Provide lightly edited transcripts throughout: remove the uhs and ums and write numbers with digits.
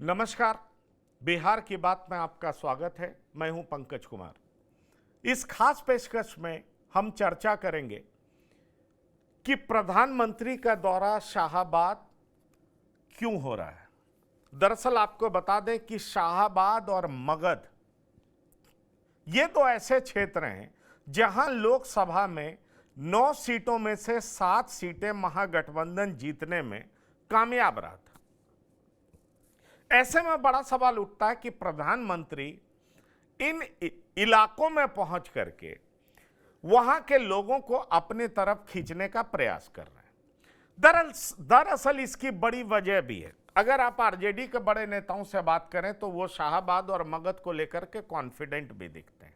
नमस्कार। बिहार की बात में आपका स्वागत है। मैं हूं पंकज कुमार। इस खास पेशकश में हम चर्चा करेंगे कि प्रधानमंत्री का दौरा शाहाबाद क्यों हो रहा है। दरअसल आपको बता दें कि शाहाबाद और मगध ये दो ऐसे क्षेत्र हैं जहां लोकसभा में 9 सीटों में से 7 सीटें महागठबंधन जीतने में कामयाब रहा था। ऐसे में बड़ा सवाल उठता है कि प्रधानमंत्री इन इलाकों में पहुंच करके वहां के लोगों को अपने तरफ खींचने का प्रयास कर रहे हैं। दरअसल इसकी बड़ी वजह भी है। अगर आप आरजेडी के बड़े नेताओं से बात करें तो वो शाहाबाद और मगध को लेकर के कॉन्फिडेंट भी दिखते हैं।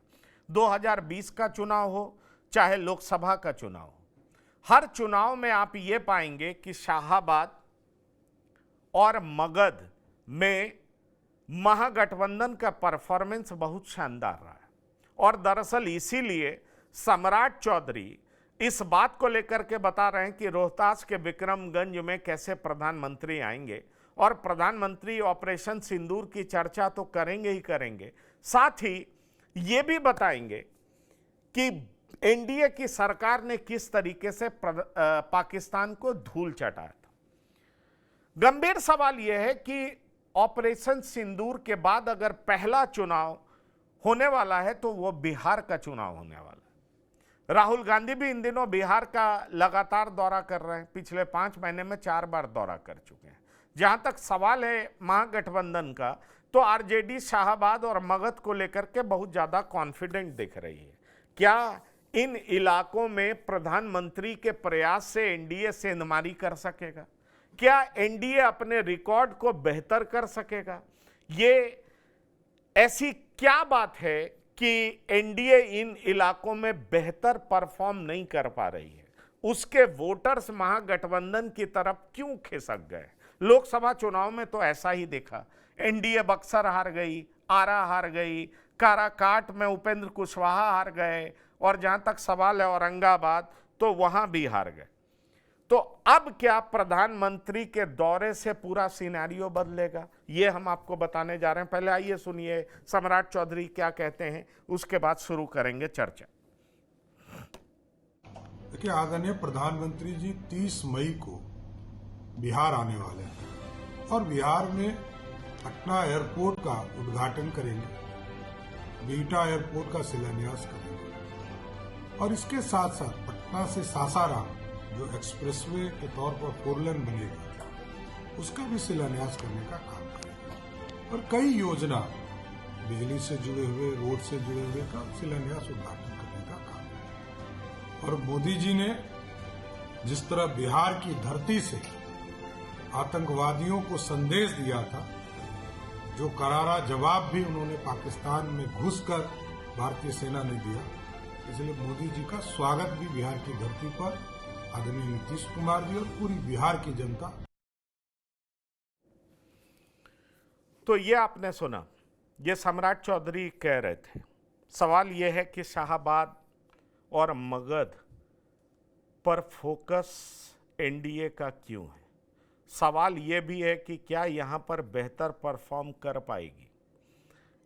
2020 का चुनाव हो चाहे लोकसभा का चुनाव हो, हर चुनाव में आप ये पाएंगे कि शाहाबाद और मगध में महागठबंधन का परफॉर्मेंस बहुत शानदार रहा है। और दरअसल इसीलिए सम्राट चौधरी इस बात को लेकर के बता रहे हैं कि रोहतास के विक्रमगंज में कैसे प्रधानमंत्री आएंगे और प्रधानमंत्री ऑपरेशन सिंदूर की चर्चा तो करेंगे ही करेंगे, साथ ही ये भी बताएंगे कि एनडीए की सरकार ने किस तरीके से पाकिस्तान को धूल चटाया था। गंभीर सवाल यह है कि ऑपरेशन सिंदूर के बाद अगर पहला चुनाव होने वाला है तो वो बिहार का चुनाव होने वाला है। राहुल गांधी भी इन दिनों बिहार का लगातार दौरा कर रहे हैं। पिछले 5 महीने में 4 बार दौरा कर चुके हैं। जहां तक सवाल है महागठबंधन का, तो आरजेडी शाहाबाद और मगध को लेकर के बहुत ज्यादा कॉन्फिडेंट दिख रही है। क्या इन इलाकों में प्रधानमंत्री के प्रयास से एनडीए सेंधमारी कर सकेगा? क्या एनडीए अपने रिकॉर्ड को बेहतर कर सकेगा? ये ऐसी क्या बात है कि एनडीए इन इलाकों में बेहतर परफॉर्म नहीं कर पा रही है? उसके वोटर्स महागठबंधन की तरफ क्यों खिसक गए? लोकसभा चुनाव में तो ऐसा ही देखा। एनडीए बक्सर हार गई, आरा हार गई, काराकाट में उपेंद्र कुशवाहा हार गए, और जहां तक सवाल है औरंगाबाद, तो वहां भी हार गए। तो अब क्या प्रधानमंत्री के दौरे से पूरा सिनेरियो बदलेगा? ये हम आपको बताने जा रहे हैं। पहले आइए सुनिए सम्राट चौधरी क्या कहते हैं, उसके बाद शुरू करेंगे चर्चा। देखिए, आदरणीय प्रधानमंत्री जी 30 मई को बिहार आने वाले हैं और बिहार में पटना एयरपोर्ट का उद्घाटन करेंगे, बिहटा एयरपोर्ट का शिलान्यास करेंगे और इसके साथ साथ पटना से सासाराम जो एक्सप्रेसवे के तौर पर 4 लेन बनेगा, उसका भी शिलान्यास करने का काम करेंगे। और कई योजना बिजली से जुड़े हुए, रोड से जुड़े हुए का शिलान्यास उद्घाटन करने का काम करेंगे। और मोदी जी ने जिस तरह बिहार की धरती से आतंकवादियों को संदेश दिया था, जो करारा जवाब भी उन्होंने पाकिस्तान में घुसकर भारतीय सेना ने दिया, इसलिए मोदी जी का स्वागत भी बिहार की धरती पर आदरणीय नीतीश कुमार जी और पूरी बिहार की जनता। तो ये आपने सुना, ये सम्राट चौधरी कह रहे थे। सवाल ये है कि शाहाबाद और मगध पर फोकस एनडीए का क्यों है? सवाल ये भी है कि क्या यहां पर बेहतर परफॉर्म कर पाएगी?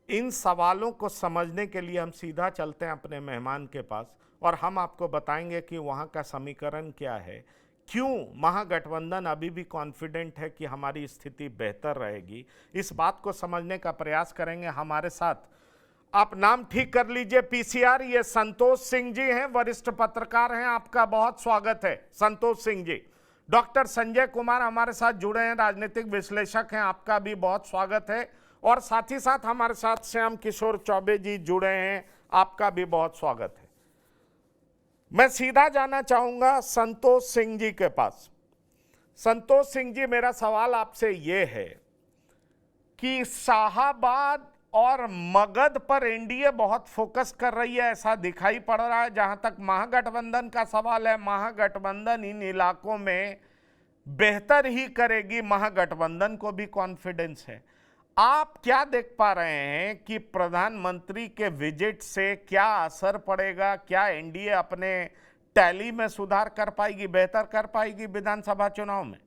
इन सवालों को समझने के लिए हम सीधा चलते हैं अपने मेहमान के पास और हम आपको बताएंगे कि वहां का समीकरण क्या है, क्यों महागठबंधन अभी भी कॉन्फिडेंट है कि हमारी स्थिति बेहतर रहेगी। इस बात को समझने का प्रयास करेंगे। हमारे साथ, आप नाम ठीक कर लीजिए, पीसीआर, ये संतोष सिंह जी हैं, वरिष्ठ पत्रकार हैं। आपका बहुत स्वागत है संतोष सिंह जी। डॉक्टर संजय कुमार हमारे साथ जुड़े हैं, राजनीतिक विश्लेषक हैं, आपका भी बहुत स्वागत है। और साथ ही साथ हमारे साथ श्याम किशोर चौबे जी जुड़े हैं, आपका भी बहुत स्वागत है। मैं सीधा जाना चाहूंगा संतोष सिंह जी के पास। संतोष सिंह जी, मेरा सवाल आपसे यह है कि शाहाबाद और मगध पर एनडीए बहुत फोकस कर रही है, ऐसा दिखाई पड़ रहा है। जहां तक महागठबंधन का सवाल है, महागठबंधन इन इलाकों में बेहतर ही करेगी, महागठबंधन को भी कॉन्फिडेंस है। आप क्या देख पा रहे हैं कि प्रधानमंत्री के विजिट से क्या असर पड़ेगा? क्या एनडीए अपने टैली में सुधार कर पाएगी, बेहतर कर पाएगी विधानसभा चुनाव में?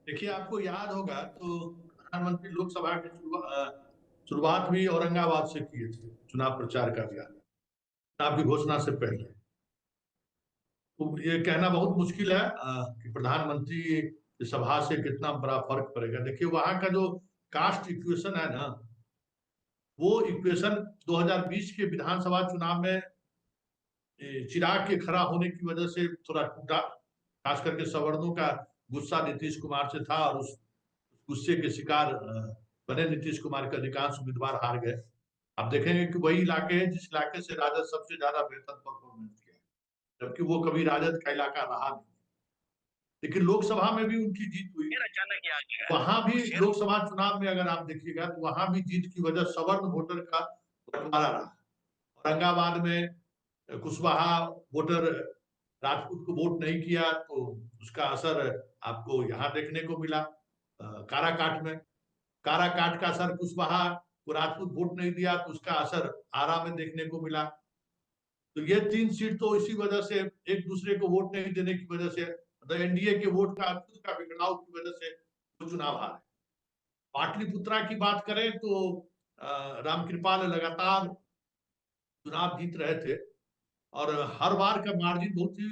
देखिए, आपको याद होगा तो प्रधानमंत्री लोकसभा की शुरुआत भी औरंगाबाद से किए थे, चुनाव प्रचार का अभियान, चुनाव की घोषणा से पहले। तो ये कहना बहुत मुश्किल है कि प्रधानमंत्री की सभा से कितना बड़ा फर्क पड़ेगा। देखिए, वहां का जो कास्ट इक्वेशन है ना, वो इक्वेशन 2020 के विधानसभा चुनाव में चिराग के खड़ा होने की वजह से थोड़ा टूटा। खास करके सवर्णों का गुस्सा नीतीश कुमार से था और उस गुस्से के शिकार बने नीतीश कुमार के अधिकांश उम्मीदवार हार गए। आप देखेंगे कि वही इलाके हैं जिस इलाके से राजद सबसे ज्यादा बेहतर परफॉर्मेंस किया, जबकि वो कभी राजद का इलाका रहा नहीं। लेकिन लोकसभा में भी उनकी जीत हुई। वहां भी लोकसभा चुनाव में अगर आप देखिएगा तो वहां भी जीत की वजह सवर्ण वोटर का बंटवारा रहा। औरंगाबाद में कुशवाहा वोटर राजपूत को वोट नहीं किया तो उसका असर आपको यहाँ देखने को मिला। काराकाट में काराकाट का असर कुशवाहा को राजपूत वोट नहीं दिया तो उसका असर आरा में देखने को मिला। तो ये 3 सीट तो इसी वजह से एक दूसरे को वोट नहीं देने की वजह से, मतलब एनडीए के वोट का खुद का बिगड़ाव की वजह से वो चुनाव हारे। पाटलिपुत्रा की बात करें तो रामकृपाल लगातार चुनाव जीत रहे थे और हर बार का मार्जिन बहुत ही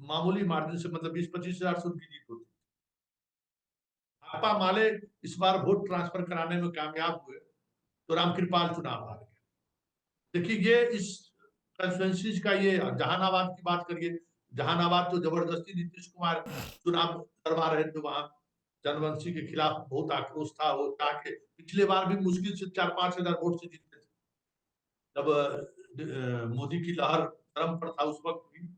मामूली मार्जिन से, मतलब 20-25 हजार से उनकी जीत होती। आपा माले इस बार वोट ट्रांसफर कराने में कामयाब हुए तो रामकृपाल चुनाव हार गए। देखिए, ये इस कंस्टिट्यूंसीज का ये जहानाबाद की बात करिए, जहानाबाद तो जबरदस्ती नीतीश कुमार चुनाव करवा रहे थे। वहां जनवंशी के खिलाफ बहुत आक्रोश था। वो ताकि पिछले बार भी मुश्किल से 4-5 हजार वोट से जीते थे, जब मोदी की लहर चरम पर था उस वक्त भी।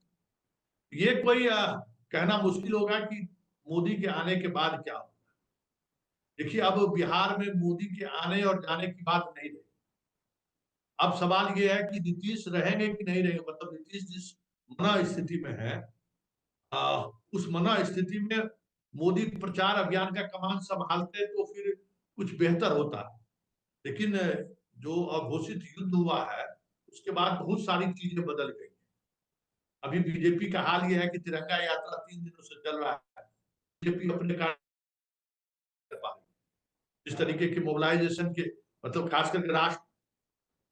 ये कोई कहना मुश्किल होगा कि मोदी के आने के बाद क्या होगा। देखिए, अब बिहार में मोदी के आने और जाने की बात नहीं रही। अब सवाल ये है कि नीतीश रहेंगे कि नहीं रहेंगे। मतलब नीतीश जिस मना स्थिति में है, उस मना स्थिति में मोदी प्रचार अभियान का कमान संभालते तो फिर कुछ बेहतर होता। लेकिन जो अघोषित युद्ध हुआ है उसके बाद बहुत सारी चीजें बदल गई। अभी बीजेपी का हाल ये है कि तिरंगा यात्रा 3 दिनों से चल रहा है। बीजेपी अपने इस तरीके की मोबिलाइजेशन के, मतलब खास करके राष्ट्र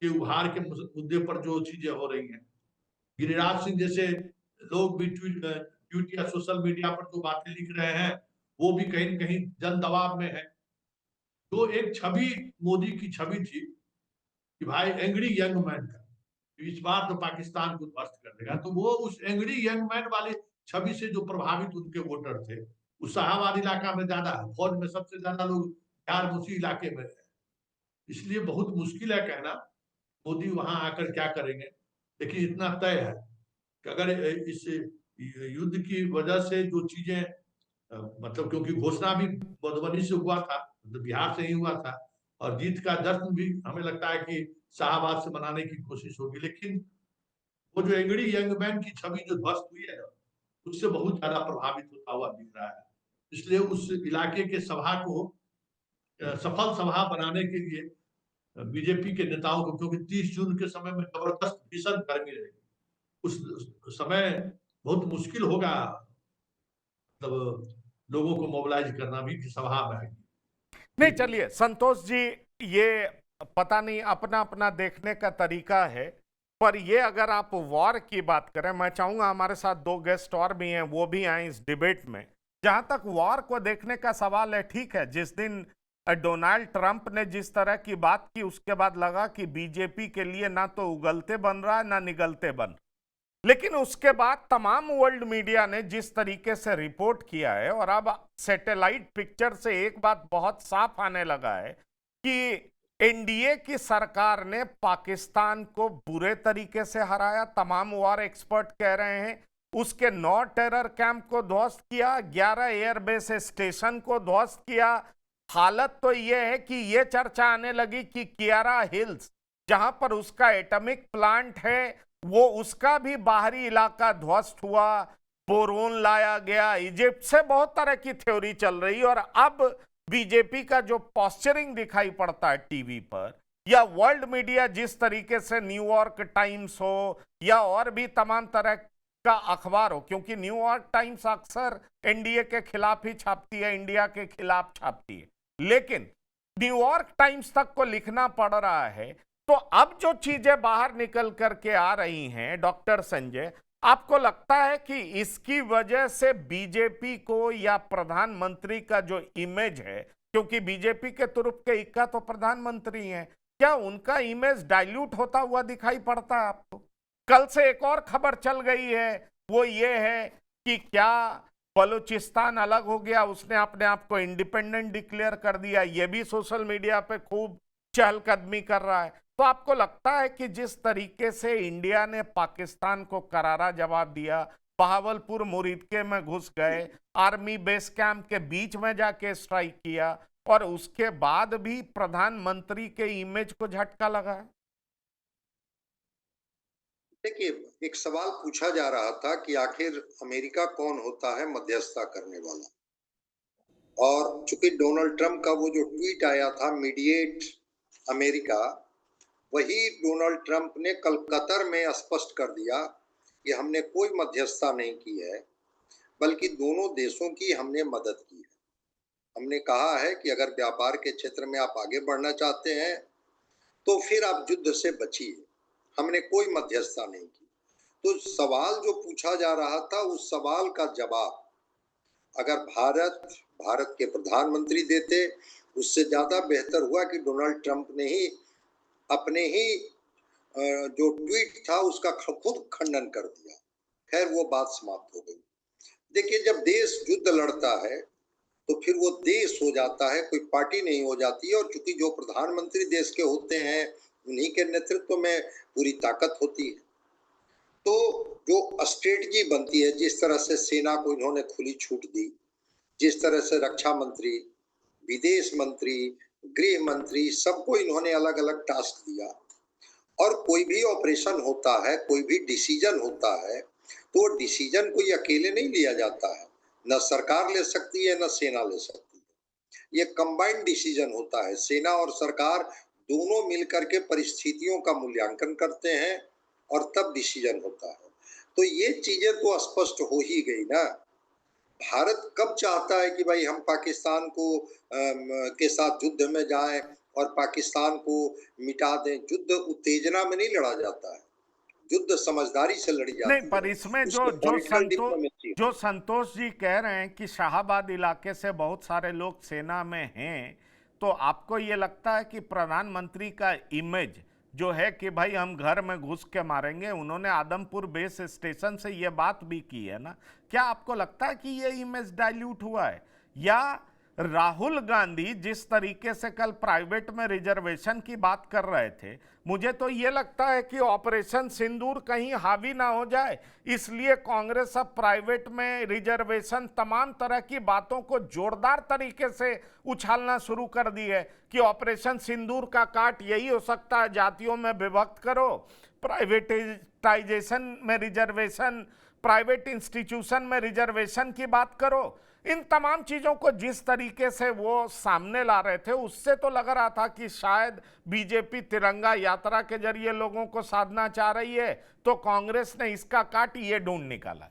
के उभार के मुद्दे पर जो चीजें हो रही हैं, गिरिराज सिंह जैसे लोग भी ट्वीट या सोशल मीडिया पर जो बातें लिख रहे हैं वो भी कहीं न कहीं जन दबाव में है। तो एक छवि, मोदी की छवि थी कि भाई एंग्री यंग मैन का, इस बार तो पाकिस्तान को ध्वस्त कर देगा। तो वो उस एंग्री यंग मैन वाली छवि से जो प्रभावित उनके वोटर थे, उस शाहाबाद इलाका में ज्यादा है। फौज में सबसे ज्यादा लोग बिहार में उसी इलाके में है। इसलिए बहुत मुश्किल है कहना मोदी वहां आकर क्या करेंगे। लेकिन इतना तय है कि अगर इस युद्ध की वजह से जो चीजें, मतलब क्योंकि घोषणा भी मधुबनी से हुआ था, मतलब बिहार से ही हुआ था, और जीत का जश्न भी हमें लगता है कि शाहबाद से मनाने की कोशिश होगी। लेकिन वो जो एंग्री यंग मैन की छवि जो ध्वस्त हुई है, उससे बहुत ज्यादा प्रभावित होता हुआ दिख रहा है। इसलिए उस इलाके के सभा को सफल सभा बनाने के लिए बीजेपी के नेताओं को, क्योंकि 30 जून के समय में जबरदस्त भीषण गर्मी रहेगी, उस समय बहुत मुश्किल होगा, मतलब लोगों को मोबिलाइज करना भी कि सभा में आएगी। नहीं, चलिए संतोष जी, ये पता नहीं अपना अपना देखने का तरीका है, पर ये अगर आप वॉर की बात करें, मैं चाहूंगा हमारे साथ 2 गेस्ट और भी हैं, वो भी आए इस डिबेट में। जहां तक वॉर को देखने का सवाल है, ठीक है, जिस दिन डोनाल्ड ट्रंप ने जिस तरह की बात की उसके बाद लगा कि बीजेपी के लिए ना तो उगलते बन रहा है ना निगलते बन। लेकिन उसके बाद तमाम वर्ल्ड मीडिया ने जिस तरीके से रिपोर्ट किया है, और अब सैटेलाइट पिक्चर से एक बात बहुत साफ आने लगा है कि एनडीए की सरकार ने पाकिस्तान को बुरे तरीके से हराया। तमाम वॉर एक्सपर्ट कह रहे हैं उसके 9 टेरर कैंप को ध्वस्त किया, 11 एयरबेस स्टेशन को ध्वस्त किया। हालत तो यह है कि यह चर्चा आने लगी कि कियारा हिल्स, जहां पर उसका एटॉमिक प्लांट है, वो उसका भी बाहरी इलाका ध्वस्त हुआ, बोरोन लाया गया। इजिप्ट से बहुत तरह की थ्योरी चल रही, और अब बीजेपी का जो पॉस्चरिंग दिखाई पड़ता है टीवी पर या वर्ल्ड मीडिया जिस तरीके से न्यूयॉर्क टाइम्स हो या और भी तमाम तरह का अखबार हो, क्योंकि न्यूयॉर्क टाइम्स अक्सर एनडीए के खिलाफ ही छापती है, इंडिया के खिलाफ छापती है, लेकिन न्यूयॉर्क टाइम्स तक को लिखना पड़ रहा है। तो अब जो चीजें बाहर निकल करके आ रही हैं डॉक्टर संजय, आपको लगता है कि इसकी वजह से बीजेपी को या प्रधानमंत्री का जो इमेज है, क्योंकि बीजेपी के तुरुप के इक्का तो प्रधानमंत्री हैं, क्या उनका इमेज डाइल्यूट होता हुआ दिखाई पड़ता है आपको? कल से एक और खबर चल गई है, वो ये है कि क्या बलूचिस्तान अलग हो गया, उसने अपने आप को इंडिपेंडेंट डिक्लेयर कर दिया, ये भी सोशल मीडिया पे खूब चहलकदमी कर रहा है। तो आपको लगता है कि जिस तरीके से इंडिया ने पाकिस्तान को करारा जवाब दिया, बहावलपुर मुरीदके में घुस गए, आर्मी बेस कैंप के बीच में जाके स्ट्राइक किया, और उसके बाद भी प्रधानमंत्री के इमेज को झटका लगा है? देखिए, एक सवाल पूछा जा रहा था कि आखिर अमेरिका कौन होता है मध्यस्थता करने वाला, और चूंकि डोनाल्ड ट्रंप का वो जो ट्वीट आया था मीडिएट अमेरिका, वही डोनाल्ड ट्रंप ने कल कतर में स्पष्ट कर दिया कि हमने कोई मध्यस्थता नहीं की है, बल्कि दोनों देशों की हमने मदद की है। हमने कहा है कि अगर व्यापार के क्षेत्र में आप आगे बढ़ना चाहते हैं तो फिर आप युद्ध से बचिए, हमने कोई मध्यस्थता नहीं की। तो सवाल जो पूछा जा रहा था, उस सवाल का जवाब अगर भारत के प्रधानमंत्री देते, उससे ज्यादा बेहतर हुआ कि डोनाल्ड ट्रंप ने ही अपने ही जो ट्वीट था उसका खुद खंडन कर दिया। खैर, वो बात समाप्त हो गई। देखिए, जब देश युद्ध लड़ता है तो फिर वो देश हो जाता है, कोई पार्टी नहीं हो जाती है। और चूंकि जो प्रधानमंत्री देश के होते हैं, उन्हीं के नेतृत्व में पूरी ताकत होती है। तो जो स्ट्रेटजी बनती है, जिस तरह से सेना को इन्होंने खुली छूट दी, जिस तरह से रक्षा मंत्री, विदेश मंत्री, गृह मंत्री, सबको इन्होंने अलग अलग टास्क दिया, और कोई भी ऑपरेशन होता है, कोई भी डिसीजन होता है, तो वो डिसीजन कोई अकेले नहीं लिया जाता है। न सरकार ले सकती है, न सेना ले सकती है। ये कंबाइंड डिसीजन होता है। सेना और सरकार दोनों मिलकर के परिस्थितियों का मूल्यांकन करते हैं और तब डिसीजन होता है। तो ये चीजें तो स्पष्ट हो ही गई ना। भारत कब चाहता है कि भाई हम पाकिस्तान को के साथ युद्ध में जाएं और पाकिस्तान को मिटा दें? युद्ध उत्तेजना में नहीं लड़ा जाता है, युद्ध समझदारी से लड़ी जाती नहीं, है। पर इसमें जो संतोष जी कह रहे हैं कि शाहाबाद इलाके से बहुत सारे लोग सेना में हैं, तो आपको ये लगता है कि प्रधानमंत्री का इमेज जो है कि भाई हम घर में घुस के मारेंगे, उन्होंने आदमपुर बेस स्टेशन से ये बात भी की है ना, क्या आपको लगता है कि ये इमेज डाइल्यूट हुआ है? या राहुल गांधी जिस तरीके से कल प्राइवेट में रिजर्वेशन की बात कर रहे थे, मुझे तो ये लगता है कि ऑपरेशन सिंदूर कहीं हावी ना हो जाए, इसलिए कांग्रेस अब प्राइवेट में रिजर्वेशन, तमाम तरह की बातों को जोरदार तरीके से उछालना शुरू कर दी है कि ऑपरेशन सिंदूर का काट यही हो सकता है, जातियों में विभक्त करो, प्राइवेटाइजेशन में रिजर्वेशन, प्राइवेट इंस्टीट्यूशन में रिजर्वेशन की बात करो। इन तमाम चीजों को जिस तरीके से वो सामने ला रहे थे, उससे तो लग रहा था कि शायद बीजेपी तिरंगा यात्रा के जरिए लोगों को साधना चाह रही है, तो कांग्रेस ने इसका काट ये ढूंढ निकाला।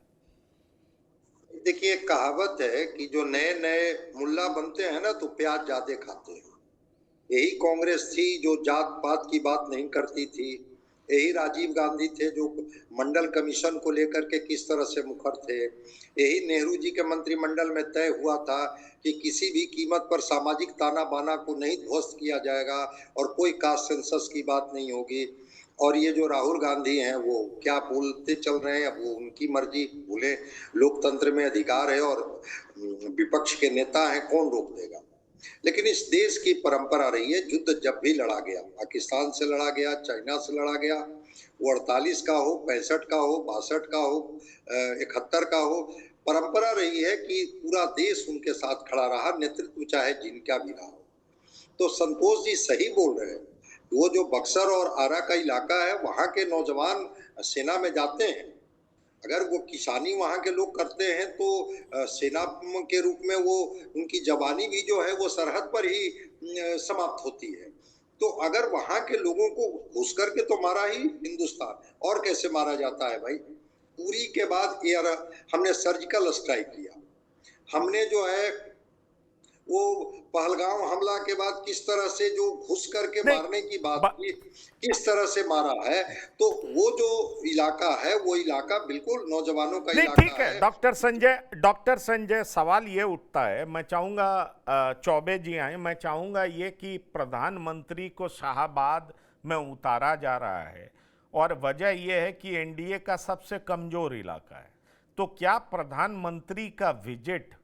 देखिए, कहावत है कि जो नए नए मुल्ला बनते हैं ना, तो प्याज ज्यादा खाते हैं। यही कांग्रेस थी जो जात पात की बात नहीं करती थी। यही राजीव गांधी थे जो मंडल कमीशन को लेकर के किस तरह से मुखर थे। यही नेहरू जी के मंत्रिमंडल में तय हुआ था कि किसी भी कीमत पर सामाजिक ताना बाना को नहीं ध्वस्त किया जाएगा और कोई कास्ट सेंसस की बात नहीं होगी। और ये जो राहुल गांधी हैं, वो क्या बोलते चल रहे हैं, अब वो उनकी मर्जी। बोले, लोकतंत्र में अधिकार है और विपक्ष के नेता हैं, कौन रोक देगा। लेकिन इस देश की परंपरा रही है, युद्ध जब भी लड़ा गया, पाकिस्तान से लड़ा गया, चाइना से लड़ा गया, वो 48 का हो, 65 का हो, 62 का हो, 71 का हो, परंपरा रही है कि पूरा देश उनके साथ खड़ा रहा, नेतृत्व चाहे जिनका भी रहा हो। तो संतोष जी सही बोल रहे हैं। वो जो बक्सर और आरा का इलाका है, वहां के नौजवान सेना में जाते हैं। अगर वो किसानी वहां के लोग करते हैं तो सेना के रूप में वो उनकी जवानी भी जो है वो सरहद पर ही समाप्त होती है। तो अगर वहां के लोगों को घुस करके तो मारा ही हिंदुस्तान, और कैसे मारा जाता है भाई? उरी के बाद एयर हमने सर्जिकल स्ट्राइक किया, हमने जो है वो पहलगाम हमला के बाद किस तरह से जो घुस करके नहीं, मारने की बात की, किस तरह से मारा है, तो वो जो इलाका है वो इलाका बिल्कुल नौजवानों का नहीं, इलाका ठीक है है। डॉक्टर संजय, सवाल ये उठता है, मैं चाहूंगा चौबे जी आए, मैं चाहूंगा ये कि प्रधानमंत्री को शाहाबाद में उतारा जा रहा है और वजह यह है कि एनडीए का सबसे कमजोर इलाका है, तो क्या प्रधानमंत्री का विजिट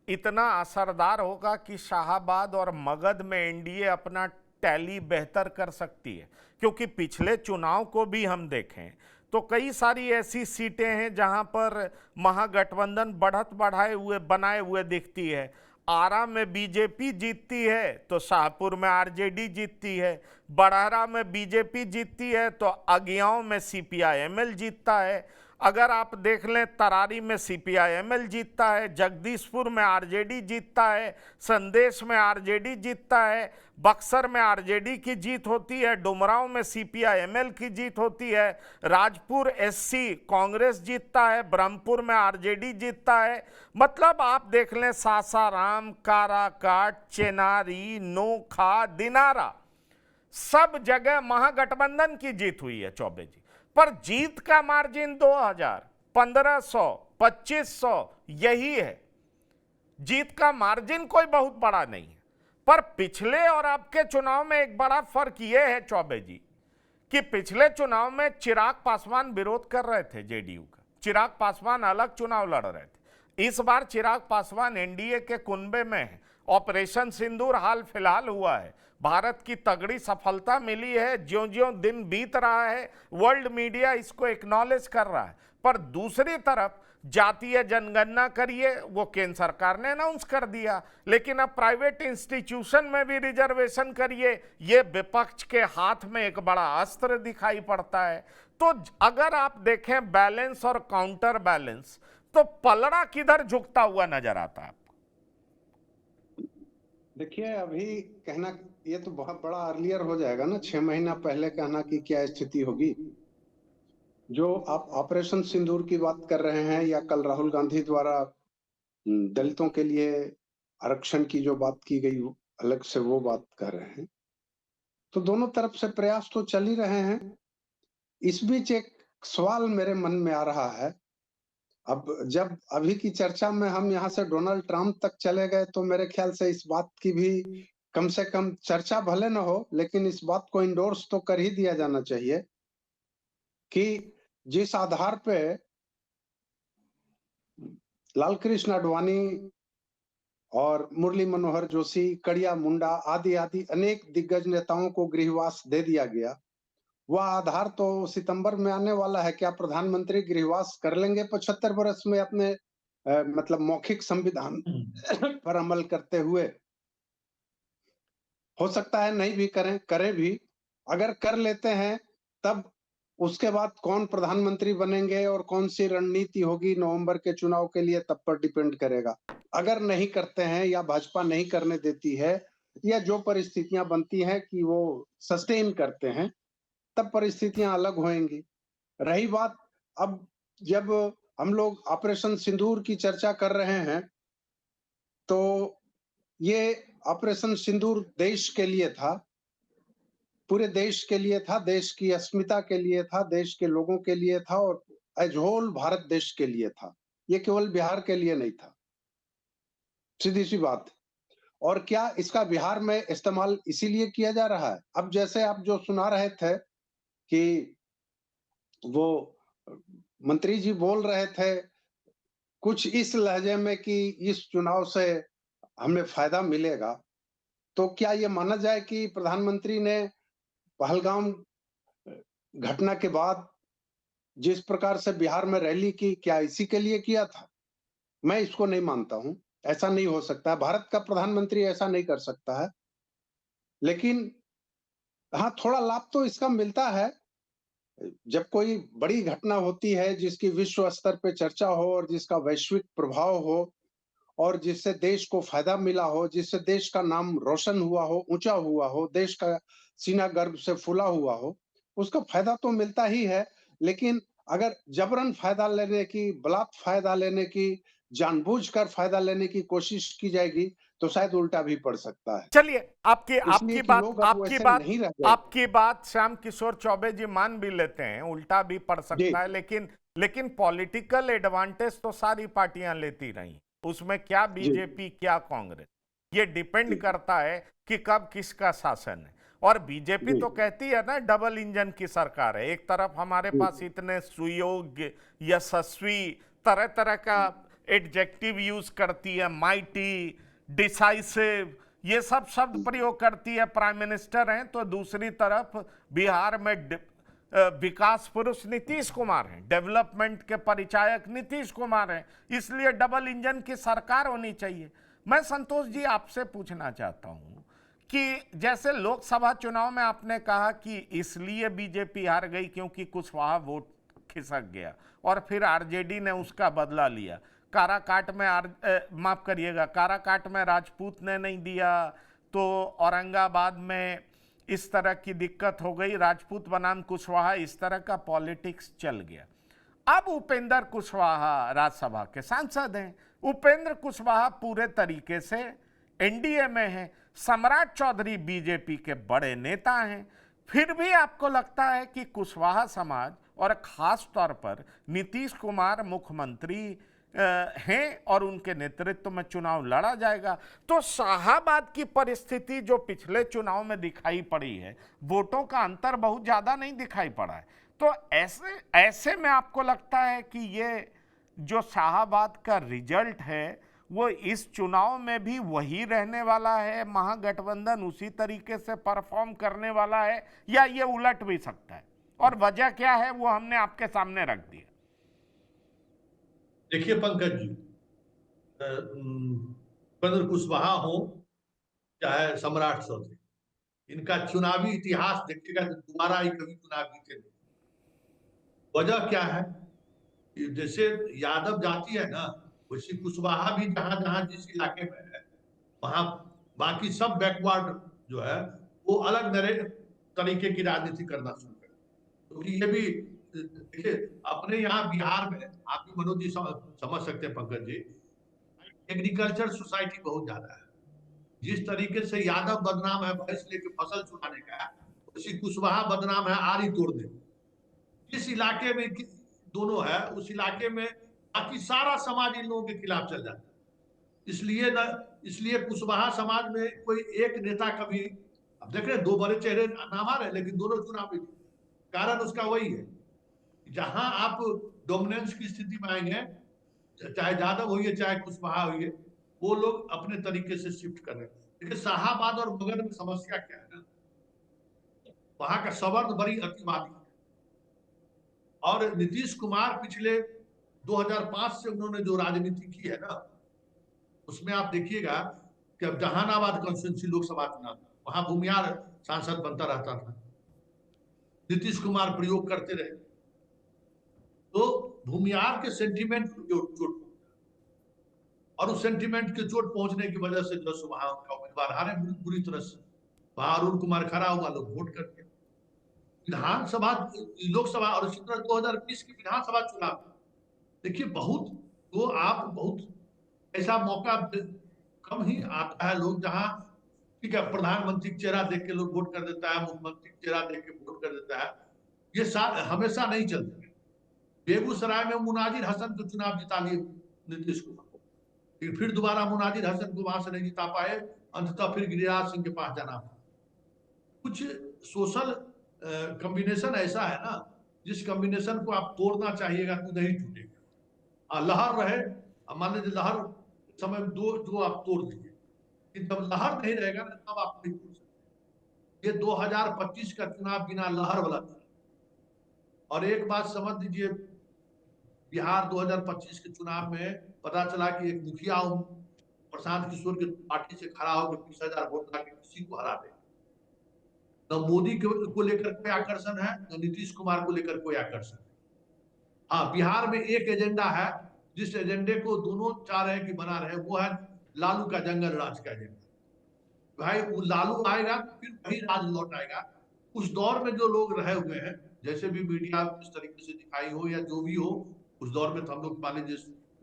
इतना असरदार होगा कि शाहाबाद और मगध में एनडीए अपना टैली बेहतर कर सकती है? क्योंकि पिछले चुनाव को भी हम देखें तो कई सारी ऐसी सीटें हैं जहां पर महागठबंधन बढ़त बढ़ाए हुए बनाए हुए दिखती है। आरा में बीजेपी जीतती है तो शाहपुर में आरजेडी जीतती है, बड़हरा में बीजेपी जीतती है तो अगियाओं में सीपीआईएमएल जीतता है। अगर आप देख लें तरारी में सीपीआईएमएल जीतता है, जगदीशपुर में आरजेडी जीतता है, संदेश में आरजेडी जीतता है, बक्सर में आरजेडी की जीत होती है, डुमरांव में सीपीआईएमएल की जीत होती है, राजपुर एससी कांग्रेस जीतता है, ब्रह्मपुर में आरजेडी जीतता है। मतलब आप देख लें सासाराम, काराकाट, चेनारी, नोखा, दिनारा, सब जगह महागठबंधन की जीत हुई है चौबे जी, पर जीत का मार्जिन 2000, 1500, 2500 यही है। जीत का मार्जिन कोई बहुत बड़ा नहीं है। पर पिछले और अब के चुनाव में एक बड़ा फर्क यह है चौबे जी कि पिछले चुनाव में चिराग पासवान विरोध कर रहे थे जेडीयू का, चिराग पासवान अलग चुनाव लड़ रहे थे। इस बार चिराग पासवान एनडीए के कुनबे में है। ऑपरेशन सिंदूर हाल फिलहाल हुआ है, भारत की तगड़ी सफलता मिली है, ज्यों-ज्यों दिन बीत रहा है वर्ल्ड मीडिया इसको एक्नॉलेज कर रहा है। पर दूसरी तरफ जातीय जनगणना करिए, वो केंद्र सरकार ने अनाउंस कर दिया, लेकिन अब प्राइवेट इंस्टीट्यूशन में भी रिजर्वेशन करिए, ये विपक्ष के हाथ में एक बड़ा अस्त्र दिखाई पड़ता है। तो अगर आप देखें बैलेंस और काउंटर बैलेंस, तो पलड़ा किधर झुकता हुआ नजर आता है? देखिए, अभी कहना ये तो बहुत बड़ा अर्लियर हो जाएगा ना, 6 महीना पहले कहना कि क्या स्थिति होगी। जो आप ऑपरेशन सिंदूर की बात कर रहे हैं या कल राहुल गांधी द्वारा दलितों के लिए आरक्षण की जो बात की गई अलग से वो बात कर रहे हैं, तो दोनों तरफ से प्रयास तो चल ही रहे हैं। इस बीच एक सवाल मेरे मन में आ रहा है, अब जब अभी की चर्चा में हम यहाँ से डोनाल्ड ट्रंप तक चले गए तो मेरे ख्याल से इस बात की भी कम से कम चर्चा भले न हो, लेकिन इस बात को इंडोर्स तो कर ही दिया जाना चाहिए कि जिस आधार पे लाल कृष्ण आडवाणी और मुरली मनोहर जोशी, कड़िया मुंडा आदि आदि अनेक दिग्गज नेताओं को गृहवास दे दिया गया, वह आधार तो सितंबर में आने वाला है। क्या प्रधानमंत्री गृहवास कर लेंगे 75 वर्ष में अपने मतलब मौखिक संविधान पर अमल करते हुए? हो सकता है नहीं भी करें भी। अगर कर लेते हैं तब उसके बाद कौन प्रधानमंत्री बनेंगे और कौन सी रणनीति होगी नवंबर के चुनाव के लिए, तब पर डिपेंड करेगा। अगर नहीं करते हैं या भाजपा नहीं करने देती है या जो परिस्थितियां बनती हैं कि वो सस्टेन करते हैं, तब परिस्थितियां अलग होंगी। रही बात, अब जब हम लोग ऑपरेशन सिंदूर की चर्चा कर रहे हैं, तो ये ऑपरेशन सिंदूर देश के लिए था, पूरे देश के लिए था, देश की अस्मिता के लिए था, देश के लोगों के लिए था और एज होल भारत देश के लिए था। ये केवल बिहार के लिए नहीं था, सीधी सी बात। और क्या इसका बिहार में इस्तेमाल इसीलिए किया जा रहा है? अब जैसे आप जो सुना रहे थे कि वो मंत्री जी बोल रहे थे कुछ इस लहजे में कि इस चुनाव से हमें फायदा मिलेगा, तो क्या ये माना जाए कि प्रधानमंत्री ने पहलगाम घटना के बाद जिस प्रकार से बिहार में रैली की, क्या इसी के लिए किया था? मैं इसको नहीं मानता हूं, ऐसा नहीं हो सकता है। भारत का प्रधानमंत्री ऐसा नहीं कर सकता है। लेकिन हाँ, थोड़ा लाभ तो इसका मिलता है। जब कोई बड़ी घटना होती है जिसकी विश्व स्तर पे चर्चा हो और जिसका वैश्विक प्रभाव हो और जिससे देश को फायदा मिला हो, जिससे देश का नाम रोशन हुआ हो, ऊंचा हुआ हो, देश का सीना गर्व से फूला हुआ हो, उसका फायदा तो मिलता ही है। लेकिन अगर जबरन फायदा लेने की, बलात् फायदा लेने की, जानबूझकर फायदा लेने की कोशिश की जाएगी, तो शायद उल्टा भी पड़ सकता है। चलिए, आपकी इसलिए आपकी कि बात लोग अब आपकी वैसे बात नहीं रह गए। आपकी बात श्याम किशोर चौबे जी मान भी लेते हैं, उल्टा भी पड़ जी, सकता है, लेकिन पॉलिटिकल एडवांटेज तो सारी पार्टियां लेती रही, उसमें क्या जी, बीजेपी क्या कांग्रेस, ये डिपेंड जी, करता है कि कब किसका शासन है। और बीजेपी जी, तो कहती है ना डबल इंजन की सरकार है, एक तरफ हमारे जी, पास इतने सुयोग्य, यशस्वी, तरह तरह का एडजेक्टिव यूज करती है, माइटी, डिसाइसिव, ये सब शब्द प्रयोग करती है, प्राइम मिनिस्टर हैं, तो दूसरी तरफ बिहार में विकास पुरुष नीतीश कुमार हैं, डेवलपमेंट के परिचायक नीतीश कुमार हैं, इसलिए डबल इंजन की सरकार होनी चाहिए। मैं संतोष जी आपसे पूछना चाहता हूं कि जैसे लोकसभा चुनाव में आपने कहा कि इसलिए बीजेपी हार गई क्योंकि कुशवाहा वोट खिसक गया और फिर आरजेडी ने उसका बदला लिया। काराकाट में माफ करिएगा, काराकाट में राजपूत ने नहीं दिया, तो औरंगाबाद में इस तरह की दिक्कत हो गई, राजपूत बनाम कुशवाहा, इस तरह का पॉलिटिक्स चल गया। अब उपेंद्र कुशवाहा राज्यसभा के सांसद हैं, उपेंद्र कुशवाहा पूरे तरीके से एनडीए में हैं, सम्राट चौधरी बीजेपी के बड़े नेता हैं, फिर भी आपको लगता है कि कुशवाहा समाज और खास तौर पर नीतीश कुमार मुख्यमंत्री हैं और उनके नेतृत्व में चुनाव लड़ा जाएगा, तो शाहाबाद की परिस्थिति जो पिछले चुनाव में दिखाई पड़ी है, वोटों का अंतर बहुत ज्यादा नहीं दिखाई पड़ा है, तो ऐसे में आपको लगता है कि ये जो शाहाबाद का रिजल्ट है वो इस चुनाव में भी वही रहने वाला है, महागठबंधन उसी तरीके से परफॉर्म करने वाला है, या ये उलट भी सकता है, और वजह क्या है वो हमने आपके सामने रख दिया। देखिए पंकज जी, उपेंद्र कुशवाहा हो चाहे सम्राट चौधरी, इनका चुनावी इतिहास देखिएगा तो दोबारा ही कभी चुनाव जीते नहीं। वजह क्या है? जैसे यादव जाति है ना, वैसे कुशवाहा भी जहां जहां जिस इलाके में है वहां बाकी सब बैकवर्ड जो है वो अलग नरे तरीके की राजनीति करना शुरू कर, क्योंकि ये भी देखिए अपने यहाँ बिहार में आप भी मनोज जी समझ सकते हैं पंकज जी, एग्रीकल्चर सोसाइटी बहुत ज्यादा है। जिस तरीके से यादव बदनाम है भैंस लेके फसल चुराने का, उसी कुशवाहा बदनाम है आरी तोड़ने। जिस इलाके में दोनों है उस इलाके में बाकी सारा समाज इन लोगों के खिलाफ चल जाता है। इसलिए कुशवाहा समाज में कोई एक नेता कभी, अब देख रहे हैं दो बड़े चेहरे नाम आ रहे हैं लेकिन दोनों चुनाव में, कारण उसका वही है, जहां आप डोमिनेंस की स्थिति में आएंगे, चाहे यादव होइए चाहे कुशवाहा होइए, वो लोग अपने तरीके से शिफ्ट कर रहे हैं। लेकिन शाहाबाद और मगध में समस्या क्या है ना, वहां का सवर्ण बड़ी अतिवादी है, और नीतीश कुमार पिछले 2005 से उन्होंने जो राजनीति की है ना, उसमें आप देखिएगा कि अब जहानाबाद कॉन्स्टिट्यूंसी लोकसभा चुनाव वहां भूमियार सांसद बनता रहता था, नीतीश कुमार प्रयोग करते रहे, तो भूमियार के सेंटीमेंट चोट, और उस सेंटीमेंट के चोट पहुंचने की वजह से जो वहां उनका उम्मीदवार हारे बुरी तरह से, वहां अरुण कुमार खड़ा हुआ, लोग वोट करके विधानसभा लोकसभा और इसी तरह 2020 की विधानसभा चुनाव देखिए बहुत, तो आप बहुत ऐसा मौका कम ही आता है लोग जहां ठीक है प्रधानमंत्री चेहरा देख के लोग वोट कर देता है, मुख्यमंत्री चेहरा देख के वोट कर देता है, ये हमेशा नहीं चलता। बेगूसराय में मुनाजिर हसन को चुनाव जिता लिए नीतीश कुमार, फिर दोबारा मुनाजिर हसन को वहां से नहीं जिता पाए, अंततः फिर गिरिराज सिंह के पास जाना पड़ा। कुछ सोशल कॉम्बिनेशन ऐसा है ना, जिस कॉम्बिनेशन को आप तोड़ना चाहिएगा तो नहीं टूटेगा। लहर रहे, मान लीजिए लहर समय दो आप तोड़ दीजिए, जब लहर नहीं रहेगा ना तब आप नहीं तोड़ सकते। ये 2025 का चुनाव बिना लहर वाला था। और एक बात समझ लीजिए, बिहार 2025 के चुनाव में पता चला कि एक मुखिया प्रशांत किशोर की पार्टी से खड़ा होकर 20,000 वोट लाके किसी को हरा दे। न मोदी को लेकर कोई आकर्षण है, न नीतीश कुमार को लेकर कोई आकर्षण है। हाँ, बिहार में एक एजेंडा है, जिस एजेंडे को दोनों चाह रहे हैं कि बना रहे, वो है लालू का जंगल राज का एजेंडा। भाई वो लालू आएगा फिर वही राज लौट आएगा। उस दौर में जो लोग रहे हुए हैं जैसे भी मीडिया इस तरीके से दिखाई हो या जो भी हो, उस दौर में तो हम लोग मान लीजिए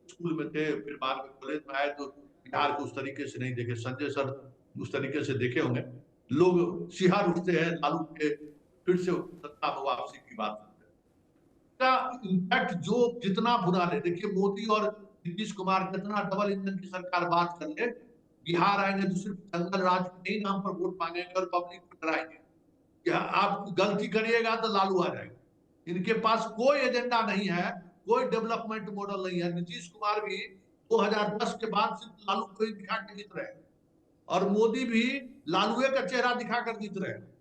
स्कूल में थे, फिर बाद में कॉलेज में आए तो बिहार को उस तरीके से नहीं देखे, संजय सर उस तरीके से देखे होंगे, लोग शिहार उठते हैं लालू के फिर से सत्ता में वापसी की बात करते हैं। का इम्पैक्ट जो जितना बुरा ले, देखिए मोदी और नीतीश कुमार कितना डबल इंजन की सरकार बात कर ले, बिहार आएंगे तो सिर्फ जंगल राज के नाम पर वोट मांगेंगे और पब्लिक को डराएंगे कि आप गलती करिएगा तो लालू आ जाएगा। इनके पास कोई एजेंडा नहीं है, कोई डेवलपमेंट मॉडल नहीं है। नीतीश कुमार भी 2010 के बाद सिर्फ लालू को ही दिखा के जीत रहे हैं और मोदी भी लालूए का चेहरा दिखाकर जीत रहे हैं।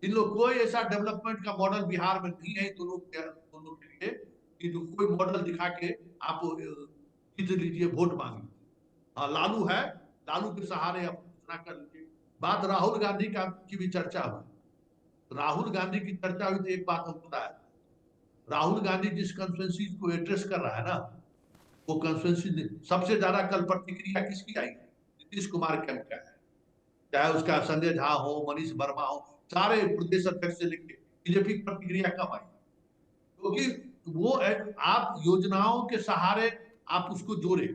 इन लोग कोई ऐसा डेवलपमेंट का मॉडल बिहार में नहीं है दोनों के लिए कि जो कोई मॉडल दिखा के आप जीत लीजिए, वोट मांगिए। हाँ लालू है, लालू के सहारे आप घोषणा कर लीजिए। बात राहुल गांधी का की भी चर्चा हुई, राहुल गांधी की चर्चा हुई तो एक बात हम पता है, राहुल गांधी जिस कॉन्स्टिट्यूएंसी को एड्रेस कर रहा है ना, वो कॉन्स्टिट्यूएंसी सबसे ज्यादा कल प्रतिक्रिया किसकी आई? नीतीश कुमार कैंप का है, चाहे उसका संजय झा हो, मनीष वर्मा हो, सारे प्रदेश अध्यक्ष से लेकर बीजेपी की प्रतिक्रिया कम आई, क्योंकि वो आप योजनाओं के सहारे आप उसको जोड़े।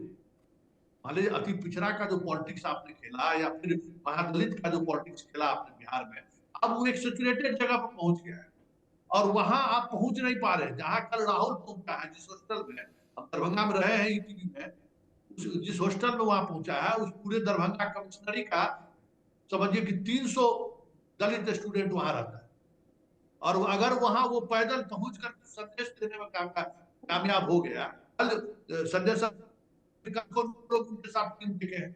मान लीजिए अति पिछड़ा का जो पॉलिटिक्स आपने खेला या फिर महादलित का जो पॉलिटिक्स खेला आपने बिहार में, अब वो एक सेचुरेटेड जगह पर पहुंच गया है और वहां आप पहुंच नहीं पा रहे। जहां कल राहुल पहुंचा है, जिस हॉस्टल में हम दरभंगा में रहे हैं ईटीवी में, जिस हॉस्टल में वहां पहुंचा है, उस पूरे दरभंगा कमिश्नरी का समझिए कि 300 दलित स्टूडेंट वहां रहता है और अगर वहां वो पैदल पहुंच कर संदेश देने में कामयाब हो गया, कल संजय सर लोग उनके साथ फिल्म देखे हैं।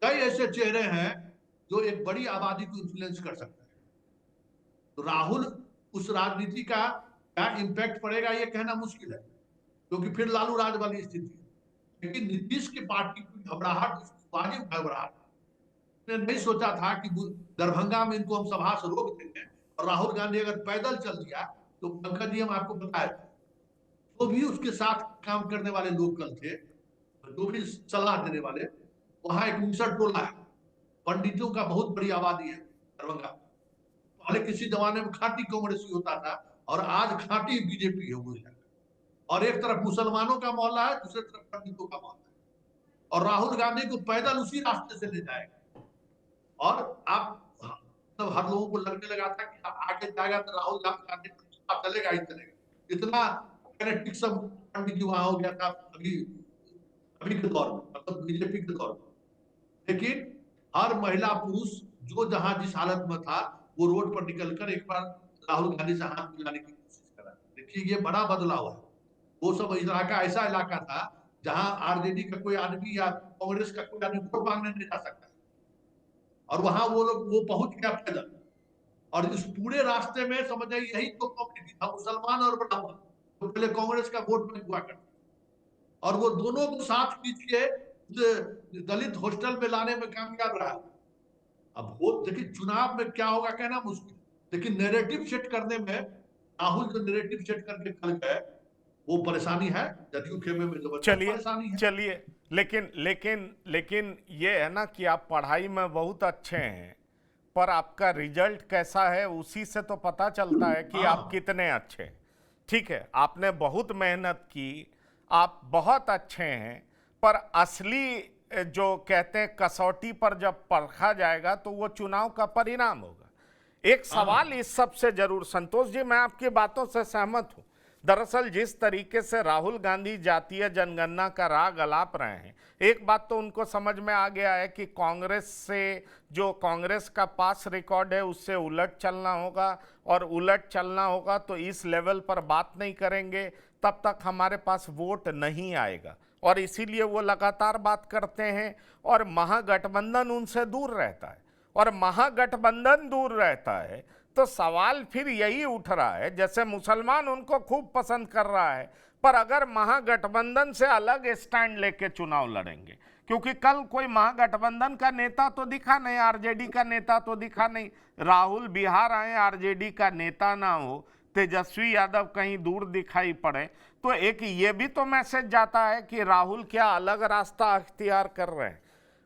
कई ऐसे चेहरे हैं जो एक बड़ी आबादी को इन्फ्लुएंस कर सकते हैं। तो राहुल उस राजनीति का क्या इंपैक्ट पड़ेगा ये कहना मुश्किल है, क्योंकि फिर लालू राज वाली स्थिति है। लेकिन नीतीश की पार्टी की घबराहट, वाजिब घबराहट, ने नहीं सोचा था कि दरभंगा में इनको हम सभा से रोक देंगे और राहुल गांधी अगर पैदल चल दिया तो पंकज जी हम आपको बताए तो भी उसके साथ काम करने वाले लोग कल थे, जो भी सलाह देने वाले, वहां एक मुसर टोला है, पंडितों का बहुत बड़ी आबादी है दरभंगा। पहले किसी जमाने में खाटी कांग्रेसी होता था और आज खाटी बीजेपी है वो, और एक तरफ मुसलमानों का मोहल्ला है, दूसरी तरफ पंडितों का मोहल्ला है, और राहुल गांधी को पैदल उसी रास्ते से ले जाएगा। और आप मतलब हर लोगों को लगने लगा था कि आगे जाएगा तो राहुल गांधी चलेगा ही चलेगा, इतना पंडित जी वहां हो गया था अभी के दौर में, मतलब बीजेपी के दौर में। लेकिन हर महिला पुरुष जो जहां जिस हालत में था वो रोड पर निकलकर एक बार राहुल गांधी से हाथ मिलाने की कोशिश करा। देखिए ये बड़ा बदलाव है। वो सब इलाका ऐसा इलाका था जहां आरजेडी का कोई आदमी या कांग्रेस का कोई आदमी वोट मांगने नहीं जा सकता, और वहां वो लोग वो पहुंच गया पैदल। और इस पूरे रास्ते में समझ आई यही तो कम्युनिटी था, मुसलमान और ब्राह्मण, तो पहले कांग्रेस का वोट बैंक हुआ करता, और वो दोनों को साथ खींच के दलित हॉस्टल में लाने में कामयाब रहा। अब वो देखिए चुनाव में क्या होगा कहना मुश्किल, लेकिन नैरेटिव सेट करने में राहुल जो नैरेटिव सेट करके कल गए वो परेशानी है, जदयू खेमे में जबरदस्त परेशानी है। चलिए लेकिन ये है ना कि आप पढ़ाई में बहुत अच्छे हैं, पर आपका रिजल्ट कैसा है उसी से तो पता चलता है कि आप कितने अच्छे हैं। ठीक है, आपने बहुत मेहनत की, आप बहुत अच्छे हैं, पर असली जो कहते हैं कसौटी पर जब परखा जाएगा तो वो चुनाव का परिणाम होगा। एक सवाल इस सब से जरूर, संतोष जी मैं आपकी बातों से सहमत हूं। दरअसल जिस तरीके से राहुल गांधी जातीय जनगणना का राग अलाप रहे हैं, एक बात तो उनको समझ में आ गया है कि कांग्रेस से जो कांग्रेस का पास रिकॉर्ड है उससे उलट चलना होगा, और उलट चलना होगा तो इस लेवल पर बात नहीं करेंगे तब तक हमारे पास वोट नहीं आएगा, और इसीलिए वो लगातार बात करते हैं और महागठबंधन उनसे दूर रहता है। और महागठबंधन दूर रहता है तो सवाल फिर यही उठ रहा है, जैसे मुसलमान उनको खूब पसंद कर रहा है, पर अगर महागठबंधन से अलग स्टैंड लेके चुनाव लड़ेंगे, क्योंकि कल कोई महागठबंधन का नेता तो दिखा नहीं, आरजेडी का नेता तो दिखा नहीं। राहुल बिहार आए, आरजेडी का नेता ना हो, तेजस्वी यादव कहीं दूर दिखाई पड़े, तो एक ये भी तो मैसेज जाता है कि राहुल क्या अलग रास्ता अख्तियार कर रहे हैं।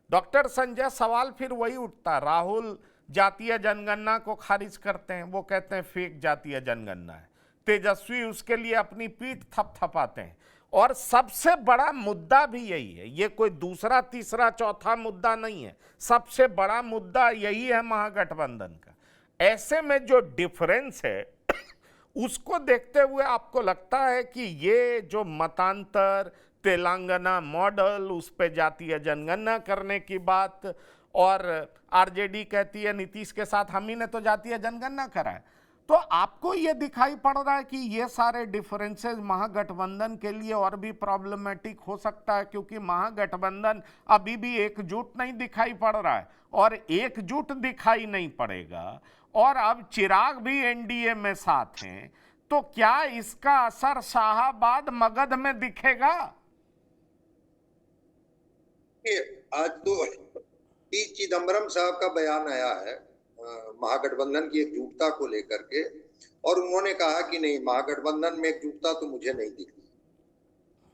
डॉक्टर संजय, सवाल फिर वही उठता, राहुल जातीय जनगणना को खारिज करते हैं, वो कहते हैं फेक जातीय जनगणना है। तेजस्वी उसके लिए अपनी पीठ थपथपाते हैं। और सबसे बड़ा मुद्दा भी यही है, ये कोई दूसरा तीसरा चौथा मुद्दा नहीं है, सबसे बड़ा मुद्दा यही है महागठबंधन का। ऐसे में जो डिफरेंस है उसको देखते हुए आपको लगता है कि ये जो मतांतर, तेलंगाना मॉडल, उस पे जातीय जनगणना करने की बात, और आरजेडी कहती है नीतीश के साथ हम ही ने तो जातीय जनगणना करा है, तो आपको ये दिखाई पड़ रहा है कि ये सारे डिफरेंसेस महागठबंधन के लिए और भी प्रॉब्लमेटिक हो सकता है, क्योंकि महागठबंधन अभी भी एकजुट नहीं दिखाई पड़ रहा है, और एकजुट दिखाई नहीं पड़ेगा, और अब चिराग भी एनडीए में साथ हैं, तो क्या इसका असर शाहाबाद मगध में दिखेगा? आज तो पी चिदम्बरम साहब का बयान आया है महागठबंधन की एकजुटता को लेकर के, और उन्होंने कहा कि नहीं, महागठबंधन में एकजुटता तो मुझे नहीं दिखती।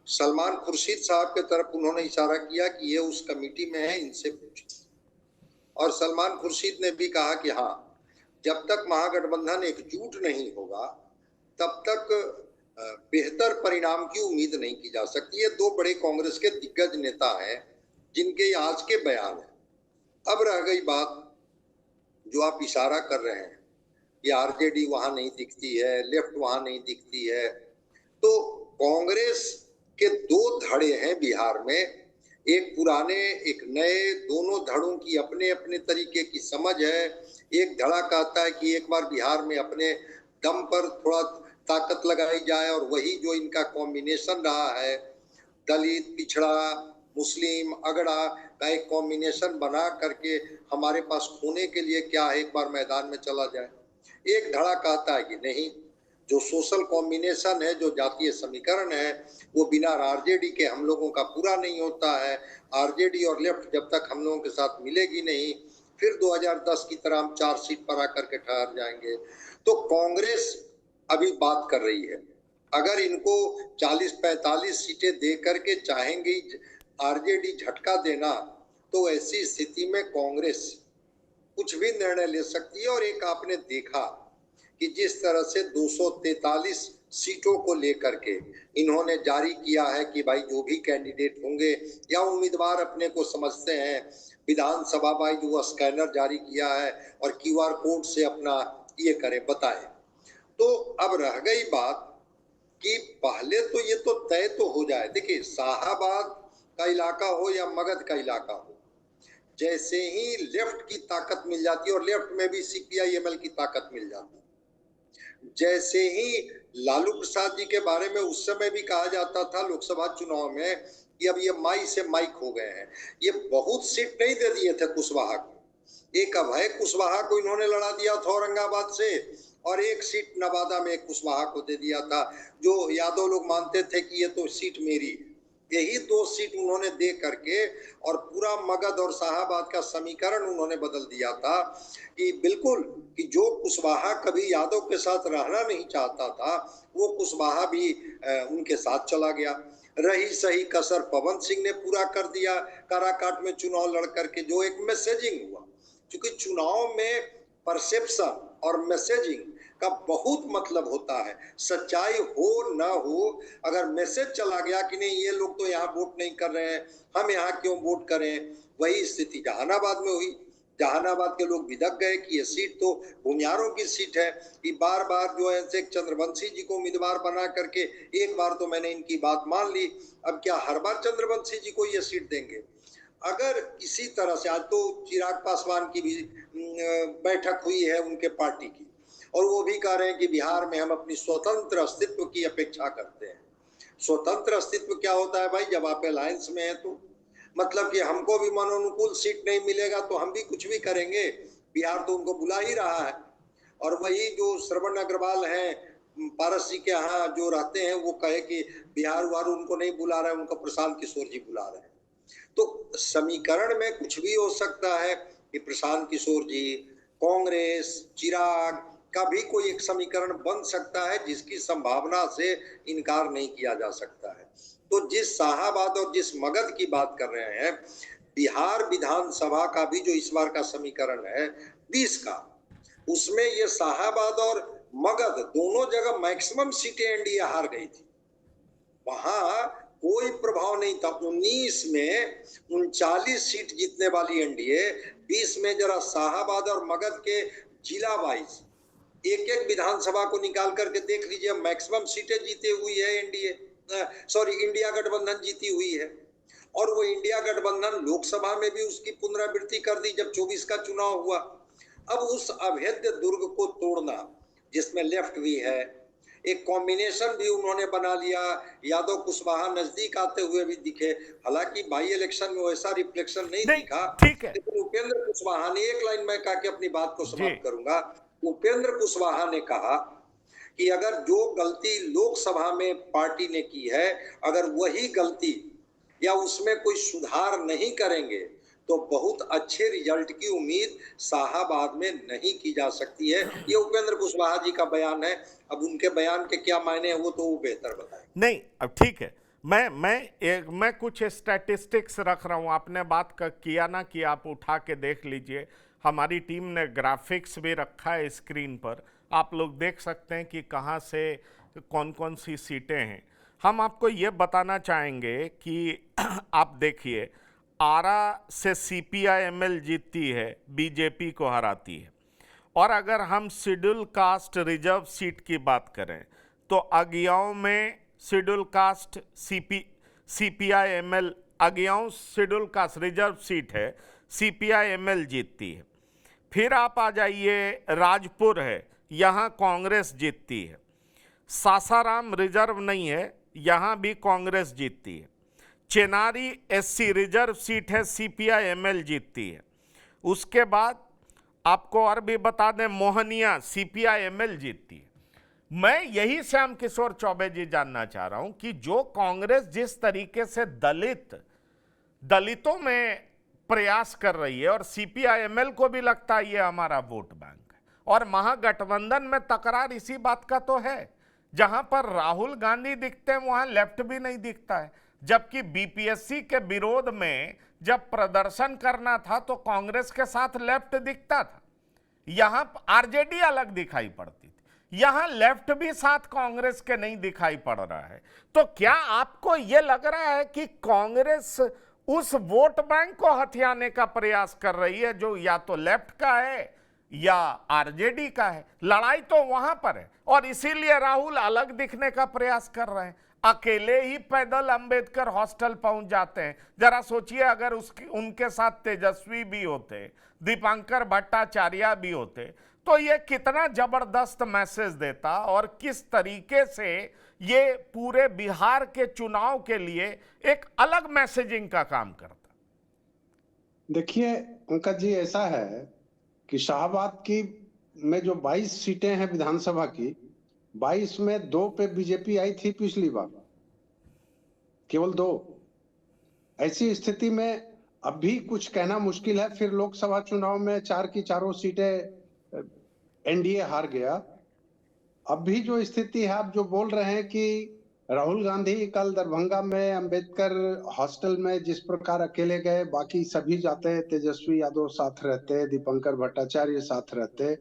सलमान खुर्शीद साहब के तरफ उन्होंने इशारा किया कि ये उस कमेटी में है, इनसे पूछिए। और सलमान खुर्शीद ने भी कहा कि हाँ, जब तक महागठबंधन एकजुट नहीं होगा तब तक बेहतर परिणाम की उम्मीद नहीं की जा सकती। ये दो बड़े कांग्रेस के दिग्गज नेता हैं जिनके आज के बयान है। अब रह गई बात जो आप इशारा कर रहे हैं कि आरजेडी वहां नहीं दिखती है, लेफ्ट वहां नहीं दिखती है, तो कांग्रेस के दो धड़े हैं बिहार में, एक पुराने एक नए, दोनों धड़ों की अपने अपने तरीके की समझ है। एक धड़ा कहता है कि एक बार बिहार में अपने दम पर थोड़ा ताकत लगाई जाए, और वही जो इनका कॉम्बिनेशन रहा है, दलित, पिछड़ा, मुस्लिम, अगड़ा का एक कॉम्बिनेशन बना करके हमारे पास खोने के लिए क्या है, एक बार मैदान में चला जाए। एक धड़ा कहता है कि नहीं, जो सोशल कॉम्बिनेशन है, जो जातीय समीकरण है, वो बिना आरजेडी के हम लोगों का पूरा नहीं होता है। आरजेडी और लेफ्ट जब तक हम लोगों के साथ मिलेगी नहीं, फिर 2010 की तरह हम 4 सीट पर आकर के ठहर जाएंगे। तो कांग्रेस अभी बात कर रही है, अगर इनको 40-45 सीटें दे करके चाहेंगे आरजेडी झटका देना, तो ऐसी स्थिति में कांग्रेस कुछ भी निर्णय ले सकती है। और एक आपने देखा कि जिस तरह से 243 सीटों को लेकर के इन्होंने जारी किया है कि भाई जो भी कैंडिडेट होंगे या उम्मीदवार अपने को समझते हैं, विधानसभा भाई जो स्कैनर जारी किया है और क्यूआर कोड से अपना ये करें, बताएं। तो अब रह गई बात कि पहले तो ये तो तय तो हो जाए। देखिए, शाहाबाद का इलाका हो या मगध का इलाका हो, जैसे ही लेफ्ट की ताकत मिल जाती है, और लेफ्ट में भी सीपीआई-एमएल की ताकत मिल जाती है, जैसे ही लालू प्रसाद जी के बारे में उस समय भी कहा जाता था लोकसभा चुनाव में कि अब ये माई से माइक हो गए हैं, ये बहुत सीट नहीं दे दिए थे कुशवाहा को। एक अभय कुशवाहा को इन्होंने लड़ा दिया था औरंगाबाद से, और एक सीट नवादा में कुशवाहा को दे दिया था, जो यादव लोग मानते थे कि ये तो सीट मेरी। यही 2 सीट उन्होंने दे करके और पूरा मगध और शाहाबाद का समीकरण उन्होंने बदल दिया था कि बिल्कुल कि जो कुशवाहा कभी यादव के साथ रहना नहीं चाहता था, वो कुशवाहा भी उनके साथ चला गया। रही सही कसर पवन सिंह ने पूरा कर दिया काराकाट में चुनाव लड़ करके, जो एक मैसेजिंग हुआ, क्योंकि चुनाव में परसेप्शन और मैसेजिंग का बहुत मतलब होता है। सच्चाई हो ना हो, अगर मैसेज चला गया कि नहीं ये लोग तो यहाँ वोट नहीं कर रहे हैं, हम यहाँ क्यों वोट करें, वही स्थिति जहानाबाद में हुई। जहानाबाद के लोग विदक गए कि ये सीट तो भूमियारों की सीट है, कि बार बार जो है शेख चंद्रवंशी जी को उम्मीदवार बना करके, एक बार तो मैंने इनकी बात मान ली, अब क्या हर बार चंद्रवंशी जी को ये सीट देंगे। अगर इसी तरह से, आज तो चिराग पासवान की भी बैठक हुई है उनके पार्टी की, और वो भी कह रहे हैं कि बिहार में हम अपनी स्वतंत्र अस्तित्व की अपेक्षा करते हैं। स्वतंत्र अस्तित्व क्या होता है भाई, जब आप अलायंस में हैं तो मतलब कि हमको भी मनोनुकूल सीट नहीं मिलेगा तो हम भी कुछ भी करेंगे, बिहार तो उनको बुला ही रहा है। और वही जो श्रवण अग्रवाल हैं पारस जी के यहाँ जो रहते हैं, वो कहे कि बिहार वार उनको नहीं बुला रहे, उनको प्रशांत किशोर जी बुला रहे हैं। तो समीकरण में कुछ भी हो सकता है कि प्रशांत किशोर जी, कांग्रेस, चिराग का भी कोई एक समीकरण बन सकता है, जिसकी संभावना से इनकार नहीं किया जा सकता है। तो जिस शाहाबाद और जिस मगध की बात कर रहे हैं, बिहार विधानसभा का भी जो इस बार का समीकरण है 20 का, उसमें ये शाहाबाद और मगध दोनों जगह मैक्सिमम सीटें एनडीए हार गई थी। वहां कोई प्रभाव नहीं था। 19 में 39 सीट जीतने वाली एनडीए 20 में जरा शाहाबाद और मगध के जिला वाइज एक एक विधानसभा को निकाल करके देख लीजिए, मैक्सिमम सीटें जीती हुई है एनडीए, इंडिया गठबंधन जीती हुई है। और वो इंडिया गठबंधन लोकसभा में भी उसकी पुनरावृत्ति कर दी जब 24 का चुनाव हुआ। अब उस अभेद्य दुर्ग को तोड़ना, जिसमें लेफ्ट भी है, एक कॉम्बिनेशन भी उन्होंने बना लिया। यादव कुशवाहा नजदीक आते हुए भी दिखे, हालांकि बाई इलेक्शन में वैसा रिफ्लेक्शन नहीं दिखा। ठीक है, लेकिन उपेंद्र कुशवाहा ने, एक लाइन में कहा कि अपनी बात को समाप्त करूंगा, उपेंद्र कुशवाहा ने कहा कि अगर जो गलती लोकसभा में पार्टी ने की है, अगर वही गलती या उसमें कोई सुधार नहीं करेंगे तो बहुत अच्छे रिजल्ट की उम्मीद शाहाबाद में नहीं की जा सकती है। ये उपेंद्र कुशवाहा जी का बयान है। अब उनके बयान के क्या मायने हैं वो तो वो बेहतर बताएं। नहीं, अब ठीक है, मैं कुछ स्टैटिस्टिक्स रख रहा हूं। आपने बात किया ना कि आप उठा के देख लीजिए, हमारी टीम ने ग्राफिक्स भी रखा है स्क्रीन पर, आप लोग देख सकते हैं कि कहां से कौन कौन सी सीटें हैं। हम आपको ये बताना चाहेंगे कि आप देखिए, आरा से सीपीआई-एमएल जीतती है, बीजेपी को हराती है। और अगर हम शेड्यूल कास्ट रिजर्व सीट की बात करें तो अगियाओं में schedule caste CPI ML, Agiaon schedule caste reserve seat है, सीपीआई-एमएल जीतती है। फिर आप आ जाइए, राजपुर है, यहाँ कांग्रेस जीतती है। सासाराम रिजर्व नहीं है, यहाँ भी कांग्रेस जीतती है। चेनारी एससी रिजर्व सीट है, सीपीआई-एमएल जीतती है। उसके बाद आपको और भी बता दें, मोहनिया सीपीआई-एमएल जीतती है। मैं यही श्याम किशोर चौबे जी जानना चाह रहा हूं कि जो कांग्रेस जिस तरीके से दलितों में प्रयास कर रही है, और सीपीआई-एमएल को भी लगता है ये हमारा वोट बैंक है, और महागठबंधन में तकरार इसी बात का तो है, जहां पर राहुल गांधी दिखते हैं वहां लेफ्ट भी नहीं दिखता है। जबकि बीपीएससी के विरोध में जब प्रदर्शन करना था तो कांग्रेस के साथ लेफ्ट दिखता था, यहां आरजेडी अलग दिखाई पड़ती थी, यहां लेफ्ट भी साथ कांग्रेस के नहीं दिखाई पड़ रहा है। तो क्या आपको यह लग रहा है कि कांग्रेस उस वोट बैंक को हथियाने का प्रयास कर रही है जो या तो लेफ्ट का है या आरजेडी का है? लड़ाई तो वहां पर है, और इसीलिए राहुल अलग दिखने का प्रयास कर रहे हैं। अकेले ही पैदल अंबेडकर हॉस्टल पहुंच जाते हैं। जरा सोचिए, अगर उनके साथ तेजस्वी भी होते, दीपांकर भट्टाचार्य भी होते, तो ये कितना जबरदस्त मैसेज देता और किस तरीके से ये पूरे बिहार के चुनाव के लिए एक अलग मैसेजिंग का काम करता। देखिए पंकज जी, ऐसा है कि शाहाबाद की में जो 22 सीटें हैं विधानसभा की, 22 में 2 पे बीजेपी आई थी पिछली बार, केवल 2। ऐसी स्थिति में अभी कुछ कहना मुश्किल है। फिर लोकसभा चुनाव में 4 की चारों सीटें एनडीए हार गया। अब भी जो स्थिति है, आप जो बोल रहे हैं कि राहुल गांधी कल दरभंगा में अंबेडकर हॉस्टल में जिस प्रकार अकेले गए, बाकी सभी जाते, तेजस्वी यादव साथ रहते, दीपांकर भट्टाचार्य साथ रहते,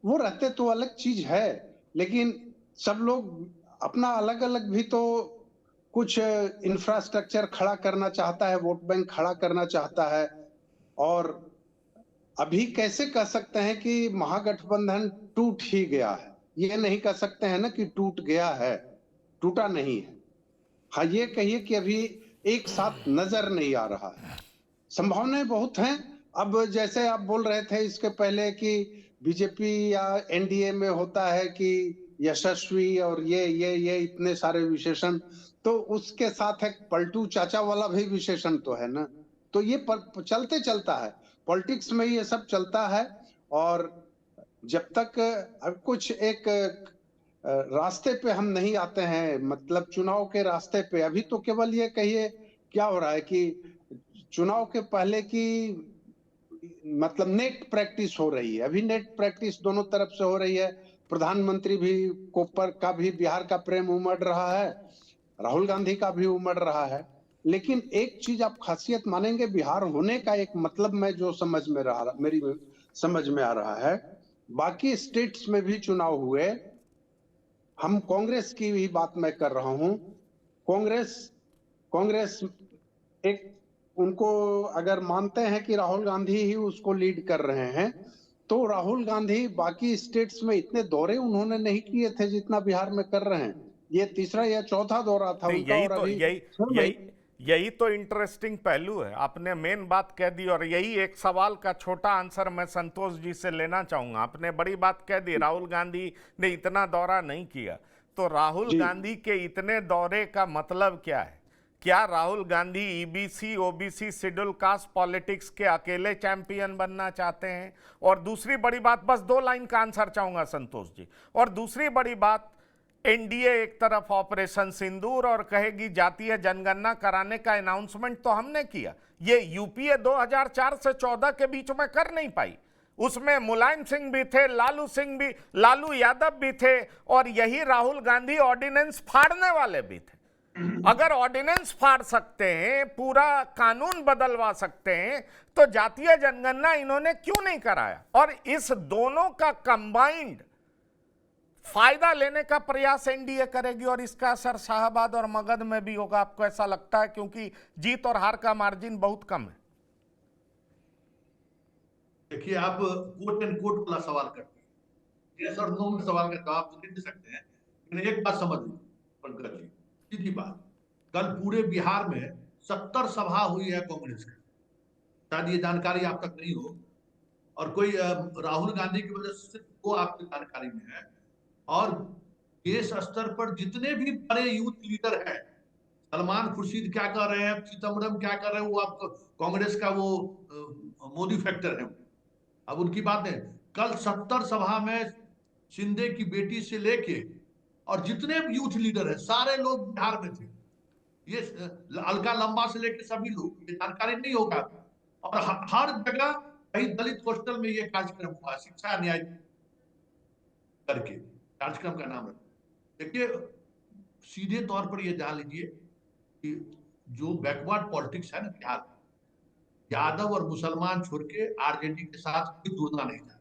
वो रहते तो अलग चीज है, लेकिन सब लोग अपना अलग अलग भी तो कुछ इंफ्रास्ट्रक्चर खड़ा करना चाहता है, वोट बैंक खड़ा करना चाहता है। और अभी कैसे कह सकते हैं कि महागठबंधन टूट ही गया है? ये नहीं कह सकते हैं ना कि टूट गया है, टूटा नहीं है। हाँ, ये कहिए कि अभी एक साथ नजर नहीं आ रहा है। संभावनाएं बहुत हैं। अब जैसे आप बोल रहे थे इसके पहले कि बीजेपी या एनडीए में होता है कि यशस्वी और ये इतने सारे विशेषण, तो उसके साथ एक पलटू चाचा वाला भी विशेषण तो है ना। तो ये चलते चलता है, पॉलिटिक्स में ये सब चलता है। और जब तक अब कुछ एक रास्ते पे हम नहीं आते हैं, मतलब चुनाव के रास्ते पे, अभी तो केवल ये कहिए क्या हो रहा है कि चुनाव के पहले की मतलब नेट प्रैक्टिस हो रही है। अभी नेट प्रैक्टिस दोनों तरफ से हो रही है। प्रधानमंत्री भी का भी बिहार का प्रेम उमड़ रहा है, राहुल गांधी का भी उमड़ रहा है। लेकिन एक चीज आप खासियत मानेंगे बिहार होने का, एक मतलब मैं जो मेरी समझ में आ रहा है, बाकी स्टेट्स में भी चुनाव हुए, हम कांग्रेस की भी बात मैं कर रहा हूं, कांग्रेस एक, उनको अगर मानते हैं कि राहुल गांधी ही उसको लीड कर रहे हैं, तो राहुल गांधी बाकी स्टेट्स में इतने दौरे उन्होंने नहीं किए थे जितना बिहार में कर रहे हैं। ये तीसरा या चौथा दौरा था नहीं, उनका, और अभी यही तो इंटरेस्टिंग पहलू है। आपने मेन बात कह दी, और यही एक सवाल का छोटा आंसर मैं संतोष जी से लेना चाहूंगा। आपने बड़ी बात कह दी, राहुल गांधी ने इतना दौरा नहीं किया, तो राहुल गांधी के इतने दौरे का मतलब क्या है? क्या Rahul Gandhi EBC OBC schedule caste politics के अकेले चैंपियन बनना चाहते हैं? और दूसरी बड़ी बात, बस 2 लाइन का आंसर चाहूंगा संतोष जी, और दूसरी बड़ी बात, एनडीए एक तरफ ऑपरेशन सिंदूर और कहेगी जातीय जनगणना कराने का अनाउंसमेंट तो हमने किया, ये यूपीए 2004 से 14 के बीच में कर नहीं पाई। उसमें मुलायम सिंह भी थे, लालू यादव भी थे, और यही राहुल गांधी ऑर्डिनेंस फाड़ने वाले भी थे। अगर ऑर्डिनेंस फाड़ सकते हैं, पूरा कानून बदलवा सकते हैं, तो जातीय जनगणना इन्होंने क्यों नहीं कराया? और इस दोनों का कंबाइंड फायदा लेने का प्रयास एनडीए करेगी, और इसका असर शाहबाद और मगध में भी होगा, आपको ऐसा लगता है? क्योंकि जीत और हार का मार्जिन बहुत कम है। देखिए, आप कोट एंड कोट वाला सवाल करते हैं, यस और नो में सवाल का जवाब तो दे सकते हैं, लेकिन एक बात समझ लो पंकज जी, सीधी बात, कल पूरे बिहार में 70 सभा हुई है कांग्रेस की, शायद ये जानकारी आप तक नहीं हो, और कोई राहुल गांधी की वजह से वो आपकी जानकारी में है। और देश स्तर पर जितने भी बड़े यूथ लीडर हैं, सलमान खुर्शीद क्या कर रहे हैं, चिदम्बरम क्या कर रहे हैं, वो आपको कांग्रेस का वो मोदी फैक्टर है, अब उनकी बात है। कल 70 सभा में शिंदे की बेटी से लेके और जितने भी यूथ लीडर हैं सारे लोग बिहार में थे, ये अलका लंबा से लेके सभी लोग, ये जानकारी नहीं होगा। और हर जगह कहीं दलित हॉस्टल में ये कार्यक्रम हुआ, शिक्षा न्याय करके कार्यक्रम का नाम है। देखिए, सीधे तौर पर ये जान लीजिए कि जो बैकवर्ड पॉलिटिक्स है ना बिहार में, यादव और मुसलमान छोड़ के आरजेडी के साथ कोई जुड़ना नहीं चाहता,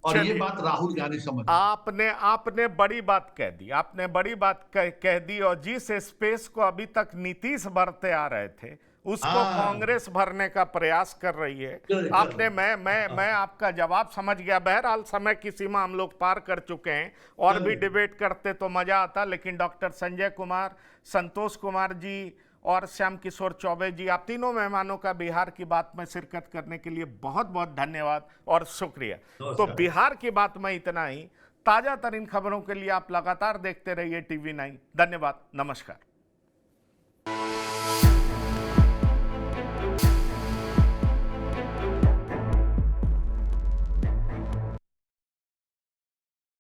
और ये बात राहुल गांधी समझ, आपने बड़ी बात कह दी, आपने बड़ी बात कह दी। और जिस स्पेस को अभी तक नीतीश भरते आ रहे थे, उसको कांग्रेस भरने का प्रयास कर रही है। आपने मैं आपका जवाब समझ गया। बहरहाल समय की सीमा हम लोग पार कर चुके हैं, और भी डिबेट करते तो मजा आता, लेकिन डॉक्टर संजय कुमार, संतोष कुमार जी और श्याम किशोर चौबे जी, आप तीनों मेहमानों का बिहार की बात में शिरकत करने के लिए बहुत बहुत धन्यवाद और शुक्रिया। तो बिहार की बात में इतना ही। ताजा तरीन खबरों के लिए आप लगातार देखते रहिए TV9। धन्यवाद, नमस्कार।